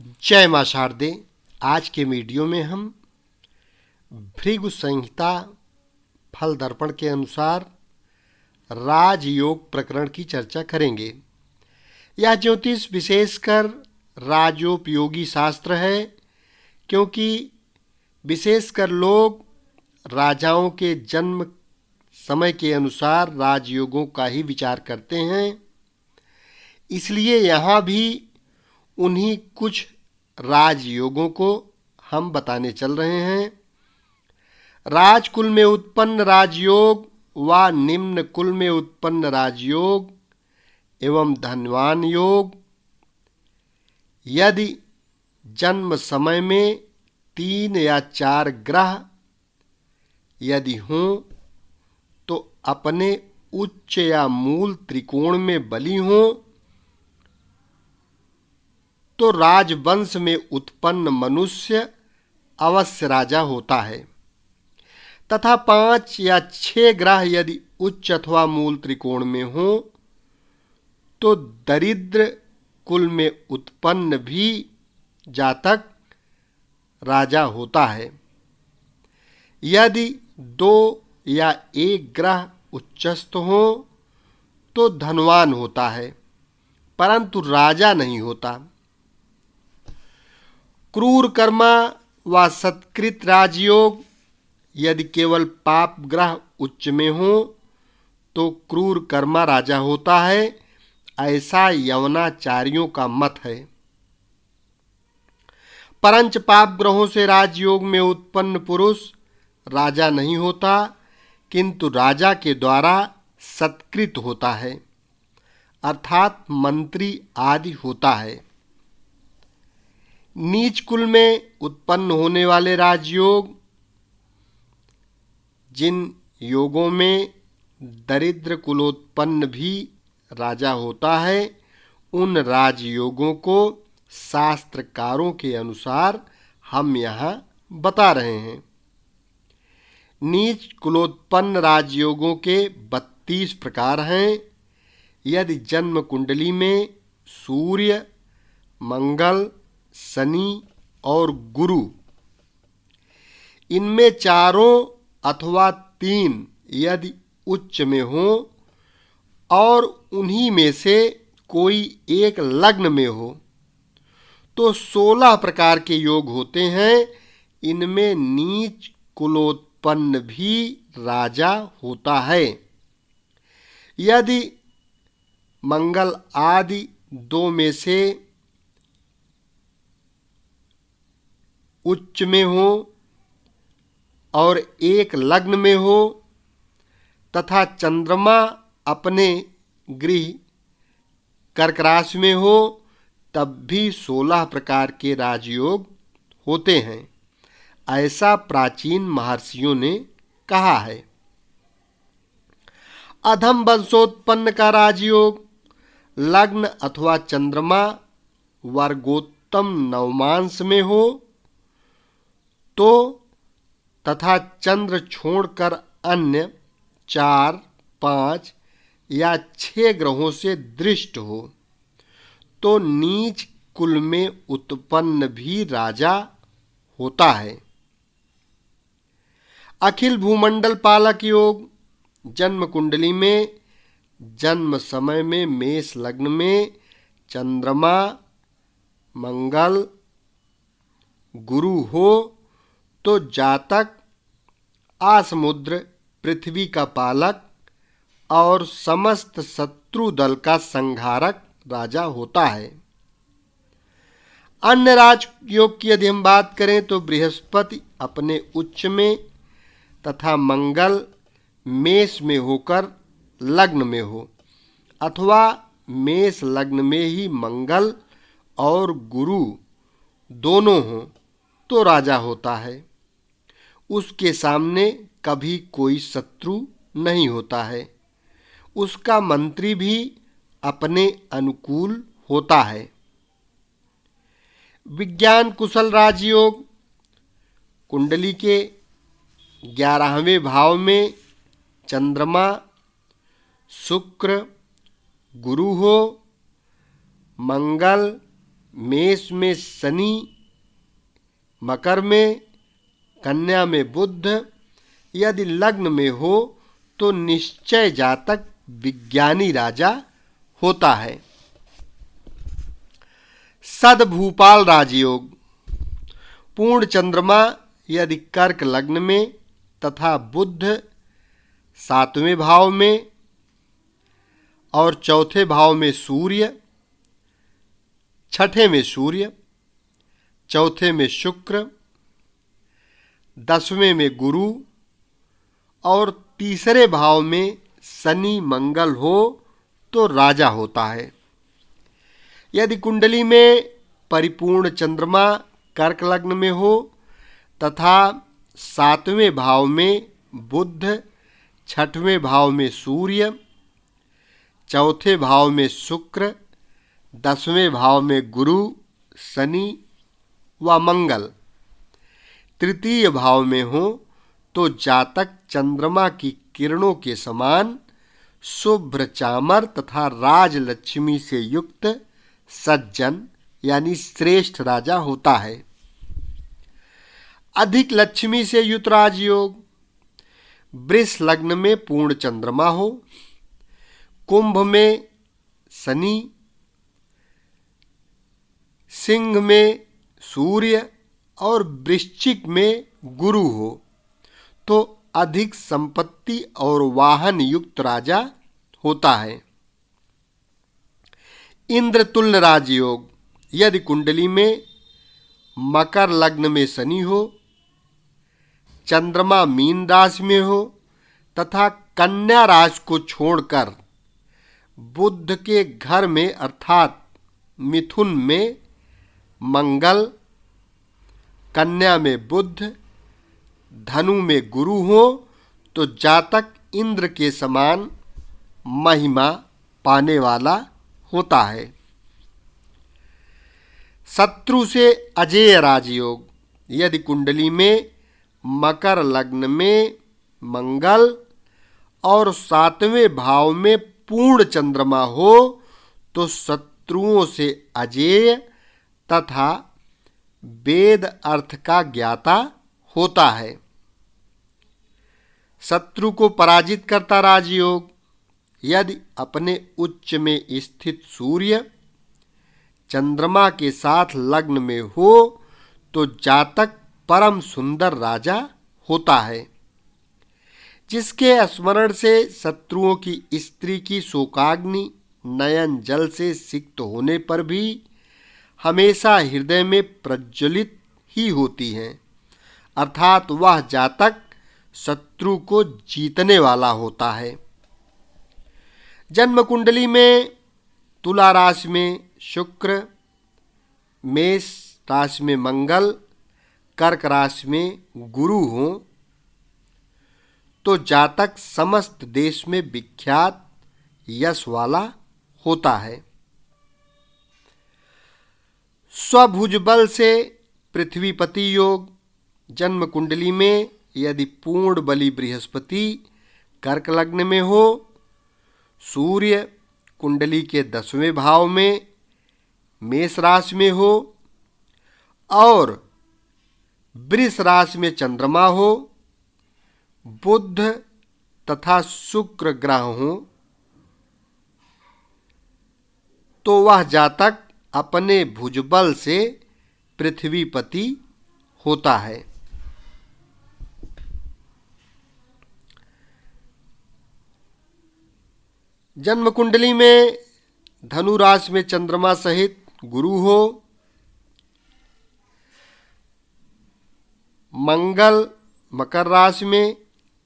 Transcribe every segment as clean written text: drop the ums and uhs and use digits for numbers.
जय मां शारदे। आज के वीडियो में हम भृगु संहिता फल दर्पण के अनुसार राजयोग प्रकरण की चर्चा करेंगे। यह ज्योतिष विशेषकर राजोपयोगी शास्त्र है, क्योंकि विशेषकर लोग राजाओं के जन्म समय के अनुसार राजयोगों का ही विचार करते हैं। इसलिए यहाँ भी उन्हीं कुछ राजयोगों को हम बताने चल रहे हैं। राजकुल में उत्पन्न राजयोग व निम्न कुल में उत्पन्न राजयोग एवं धनवान योग यदि जन्म समय में 3 या 4 ग्रह यदि हों तो अपने उच्च या मूल त्रिकोण में बली हों तो राजवंश में उत्पन्न मनुष्य अवश्य राजा होता है, तथा 5 या 6 ग्रह यदि उच्च अथवा मूल त्रिकोण में हो तो दरिद्र कुल में उत्पन्न भी जातक राजा होता है। यदि 2 या 1 ग्रह उच्चस्थ हो तो धनवान होता है, परंतु राजा नहीं होता। क्रूर कर्मा व सत्कृत राजयोग यदि केवल पाप ग्रह उच्च में हो तो क्रूर कर्मा राजा होता है, ऐसा यवनाचार्यों का मत है। परंच पाप ग्रहों से राजयोग में उत्पन्न पुरुष राजा नहीं होता, किंतु राजा के द्वारा सत्कृत होता है, अर्थात मंत्री आदि होता है। नीच कुल में उत्पन्न होने वाले राजयोग, जिन योगों में दरिद्र कुलोत्पन्न भी राजा होता है, उन राजयोगों को शास्त्रकारों के अनुसार हम यहाँ बता रहे हैं। नीच कुलोत्पन्न राजयोगों के 32 प्रकार हैं। यदि जन्म कुंडली में सूर्य, मंगल, शनि और गुरु इनमें चारों अथवा 3 यदि उच्च में हो और उन्हीं में से कोई एक लग्न में हो तो 16 प्रकार के योग होते हैं। इनमें नीच कुलोत्पन्न भी राजा होता है। यदि मंगल आदि 2 में से उच्च में हो और एक लग्न में हो तथा चंद्रमा अपने गृह कर्क राशि में हो, तब भी 16 प्रकार के राजयोग होते हैं, ऐसा प्राचीन महर्षियों ने कहा है। अधम वंशोत्पन्न का राजयोग लग्न अथवा चंद्रमा वर्गोत्तम नवमांश में हो तो तथा चंद्र छोड़कर अन्य 4, 5 या 6 ग्रहों से दृष्ट हो तो नीच कुल में उत्पन्न भी राजा होता है। अखिल भूमंडल पालक योग जन्म कुंडली में जन्म समय में मेष लग्न में चंद्रमा, मंगल, गुरु हो तो जातक आसमुद्र पृथ्वी का पालक और समस्त शत्रु दल का संहारक राजा होता है। अन्य राजयोग की यदि हम बात करें तो बृहस्पति अपने उच्च में तथा मंगल मेष में होकर लग्न में हो अथवा मेष लग्न में ही मंगल और गुरु दोनों हों तो राजा होता है। उसके सामने कभी कोई शत्रु नहीं होता है। उसका मंत्री भी अपने अनुकूल होता है। विज्ञान कुशल राजयोग कुंडली के 11वें भाव में चंद्रमा, शुक्र, गुरु हो, मंगल, मेष में शनि, मकर में, कन्या में बुध यदि लग्न में हो तो निश्चय जातक विज्ञानी राजा होता है। सद्भूपाल राजयोग। पूर्ण चंद्रमा यदि कर्क लग्न में तथा बुध 7वें भाव में और चौथे भाव में सूर्य, छठे में सूर्य, चौथे में शुक्र, 10वें में गुरु और तीसरे भाव में शनि मंगल हो तो राजा होता है। यदि कुंडली में परिपूर्ण चंद्रमा कर्क लग्न में हो तथा 7वें भाव में बुध, 6वें भाव में सूर्य, चौथे भाव में शुक्र, 10वें भाव में गुरु, शनि व मंगल तृतीय भाव में हो तो जातक चंद्रमा की किरणों के समान शुभ्र चामर तथा राजलक्ष्मी से युक्त सज्जन यानी श्रेष्ठ राजा होता है। अधिक लक्ष्मी से युक्त राजयोग। वृष लग्न में पूर्ण चंद्रमा हो, कुंभ में शनि, सिंह में सूर्य और वृश्चिक में गुरु हो तो अधिक संपत्ति और वाहन युक्त राजा होता है। इंद्र तुल्य राजयोग। यदि कुंडली में मकर लग्न में शनि हो, चंद्रमा मीन राशि में हो तथा कन्या राशि को छोड़कर बुध के घर में अर्थात मिथुन में मंगल, कन्या में बुध, धनु में गुरु हो तो जातक इंद्र के समान महिमा पाने वाला होता है। शत्रु से अजेय राजयोग। यदि कुंडली में मकर लग्न में मंगल और 7वें भाव में पूर्ण चंद्रमा हो तो शत्रुओं से अजेय तथा वेद अर्थ का ज्ञाता होता है। शत्रु को पराजित करता राजयोग। यदि अपने उच्च में स्थित सूर्य चंद्रमा के साथ लग्न में हो तो जातक परम सुंदर राजा होता है, जिसके स्मरण से शत्रुओं की स्त्री की शोकाग्नि नयन जल से सिक्त होने पर भी हमेशा हृदय में प्रज्वलित ही होती हैं, अर्थात वह जातक शत्रु को जीतने वाला होता है। जन्म कुंडली में तुला राशि में शुक्र, मेष राशि में मंगल, कर्क राशि में गुरु हो तो जातक समस्त देश में विख्यात यश वाला होता है। स्वभुज बल से पृथ्वीपति योग। जन्म कुंडली में यदि पूर्ण बली बृहस्पति कर्क लग्न में हो, सूर्य कुंडली के 10वें भाव में मेष राशि में हो और वृष राशि में चंद्रमा हो, बुध तथा शुक्र ग्रह हो तो वह जातक अपने भुजबल से पृथ्वीपति होता है। जन्म कुंडली में धनु राशि में चंद्रमा सहित गुरु हो, मंगल मकर राशि में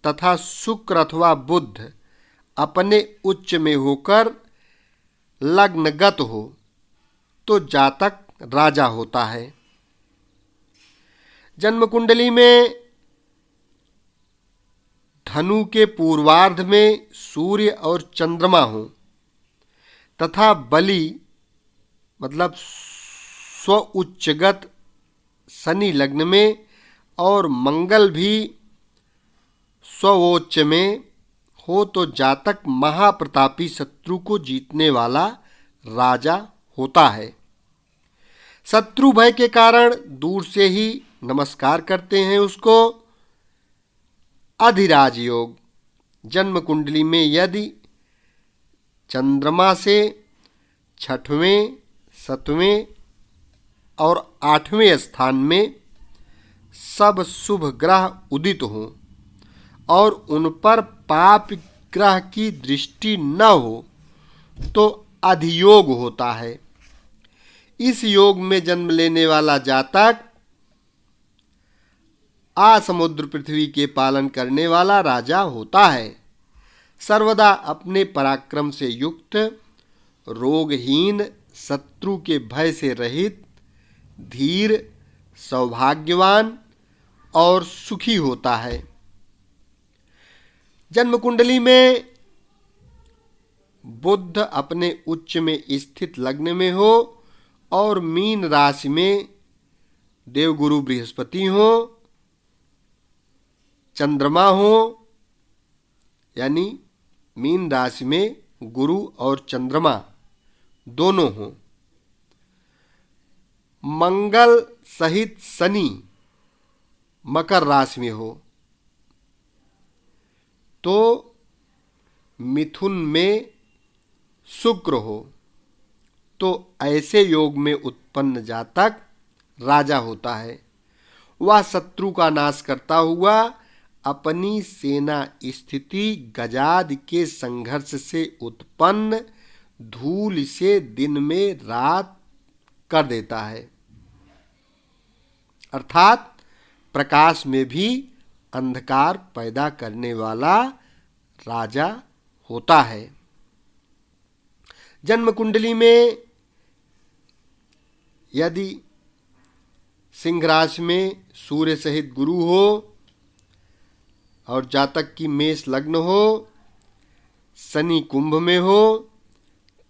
तथा शुक्र अथवा बुध अपने उच्च में होकर लग्नगत हो तो जातक राजा होता है। जन्म कुंडली में धनु के पूर्वार्ध में सूर्य और चंद्रमा हो तथा बलि मतलब स्व उच्चगत शनि लग्न में और मंगल भी स्वोच्च में हो तो जातक महाप्रतापी शत्रु को जीतने वाला राजा होता है। शत्रु भय के कारण दूर से ही नमस्कार करते हैं उसको। अधिराज योग, जन्म कुंडली में यदि चंद्रमा से 6वें, 7वें और 8वें स्थान में सब शुभ ग्रह उदित हों और उन पर पाप ग्रह की दृष्टि न हो तो अधियोग होता है। इस योग में जन्म लेने वाला जातक आसमुद्र पृथ्वी के पालन करने वाला राजा होता है। सर्वदा अपने पराक्रम से युक्त, रोगहीन, शत्रु के भय से रहित, धीर, सौभाग्यवान और सुखी होता है। जन्म कुंडली में बुध अपने उच्च में स्थित लग्न में हो और मीन राशि में देवगुरु बृहस्पति हो, चंद्रमा हो, यानी मीन राशि में गुरु और चंद्रमा दोनों हों, मंगल सहित शनि मकर राशि में हो, तो मिथुन में शुक्र हो, तो ऐसे योग में उत्पन्न जातक राजा होता है। वह शत्रु का नाश करता हुआ अपनी सेना स्थिति गजाद के संघर्ष से उत्पन्न धूल से दिन में रात कर देता है, अर्थात प्रकाश में भी अंधकार पैदा करने वाला राजा होता है। जन्म कुंडली में यदि सिंह राशि में सूर्य सहित गुरु हो और जातक की मेष लग्न हो, शनि कुंभ में हो,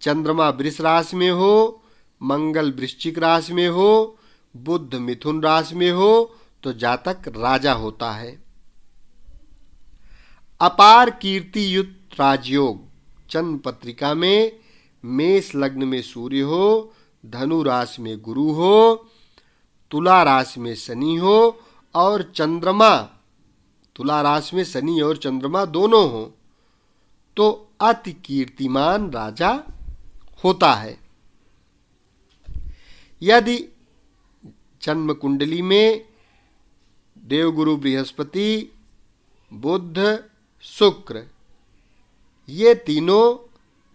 चंद्रमा वृष राशि में हो, मंगल वृश्चिक राशि में हो, बुध मिथुन राशि में हो, तो जातक राजा होता है। अपार कीर्ति युक्त राजयोग, जन्म पत्रिका में मेष लग्न में सूर्य हो, धनु राशि में गुरु हो, तुला राशि में शनि हो और चंद्रमा, तुला राशि में शनि और चंद्रमा दोनों हो, तो अति कीर्तिमान राजा होता है। यदि जन्म कुंडली में देवगुरु बृहस्पति, बुध, शुक्र ये तीनों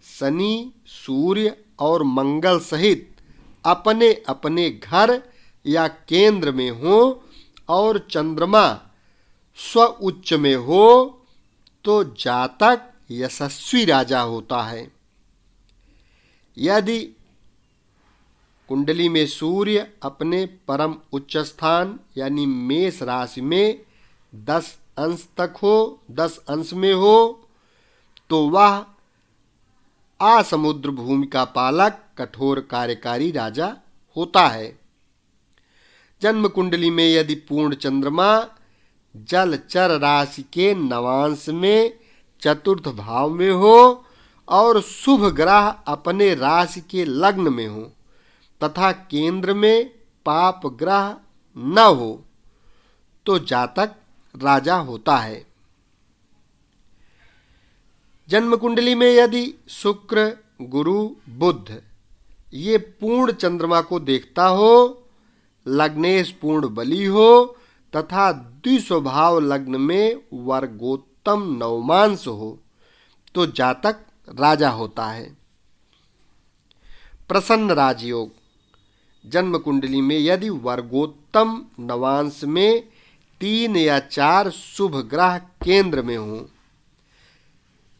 शनि, सूर्य और मंगल सहित अपने अपने घर या केंद्र में हो और चंद्रमा स्व उच्च में हो, तो जातक यशस्वी राजा होता है। यदि कुंडली में सूर्य अपने परम उच्च स्थान यानी मेष राशि में 10 अंश तक हो, 10 अंश में हो, तो वह आसमुद्र भूमि का पालक कठोर कार्यकारी राजा होता है। जन्म कुंडली में यदि पूर्ण चंद्रमा जलचर राशि के नवांश में चतुर्थ भाव में हो और शुभ ग्रह अपने राशि के लग्न में हो तथा केंद्र में पाप ग्रह न हो, तो जातक राजा होता है। जन्म कुंडली में यदि शुक्र, गुरु, बुध ये पूर्ण चंद्रमा को देखता हो, लग्नेश पूर्ण बली हो तथा द्विस्वभाव लग्न में वर्गोत्तम नवमांश हो, तो जातक राजा होता है। प्रसन्न राजयोग, जन्म कुंडली में यदि वर्गोत्तम नवांश में 3 या 4 शुभ ग्रह केंद्र में हो,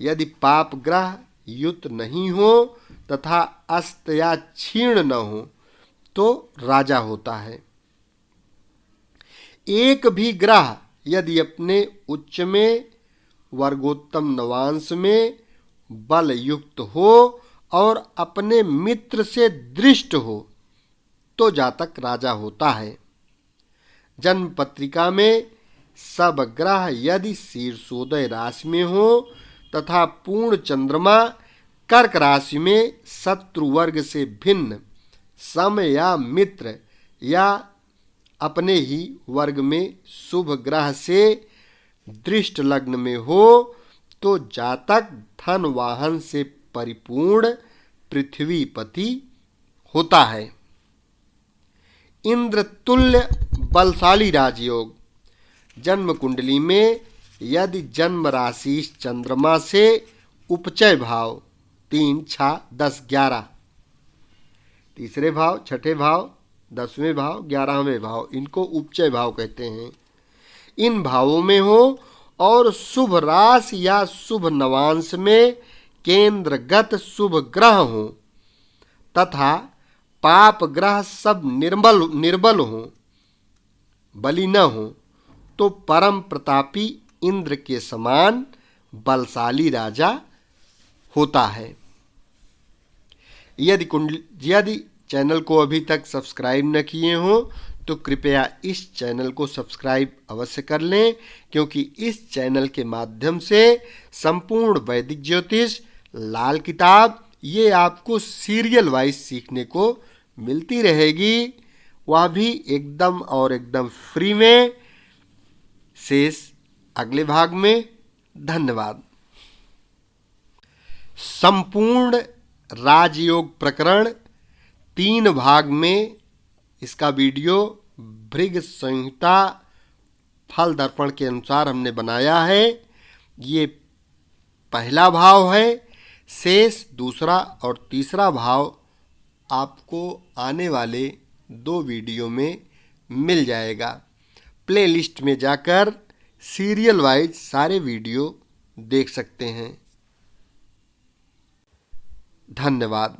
यदि पाप ग्रह युत नहीं हो तथा अस्त या क्षीण न हो, तो राजा होता है। एक भी ग्रह यदि अपने उच्च में वर्गोत्तम नवांश में बल युक्त हो और अपने मित्र से दृष्ट हो, तो जातक राजा होता है। जन्म पत्रिका में सब ग्रह यदि शीर्षोदय राशि में हो तथा पूर्ण चंद्रमा कर्क राशि में शत्रु वर्ग से भिन्न सम या मित्र या अपने ही वर्ग में शुभ ग्रह से दृष्ट लग्न में हो तो जातक धन वाहन से परिपूर्ण पृथ्वीपति होता है। इंद्र तुल्य बलशाली राजयोग। जन्म कुंडली में यदि जन्म राशि चंद्रमा से उपचय भाव 3, 6, 10, 11, तीसरे भाव, छठे भाव, 10वें भाव, 11वें भाव, इनको उपचय भाव कहते हैं, इन भावों में हो और शुभ राशि या शुभ नवांश में केंद्रगत शुभ ग्रह हो तथा पाप ग्रह सब निर्बल हो, बलि न हो, तो परम प्रतापी इंद्र के समान बलशाली राजा होता है। यदि चैनल को अभी तक सब्सक्राइब न किए हो तो कृपया इस चैनल को सब्सक्राइब अवश्य कर लें, क्योंकि इस चैनल के माध्यम से संपूर्ण वैदिक ज्योतिष लाल किताब ये आपको सीरियल वाइज सीखने को मिलती रहेगी, वह भी एकदम फ्री में। शेष अगले भाग में। धन्यवाद। संपूर्ण राजयोग प्रकरण 3 भाग में इसका वीडियो भृग संहिता फल दर्पण के अनुसार हमने बनाया है। ये पहला भाव है। शेष दूसरा और तीसरा भाव आपको आने वाले 2 वीडियो में मिल जाएगा। प्लेलिस्ट में जाकर सीरियल वाइज सारे वीडियो देख सकते हैं। धन्यवाद।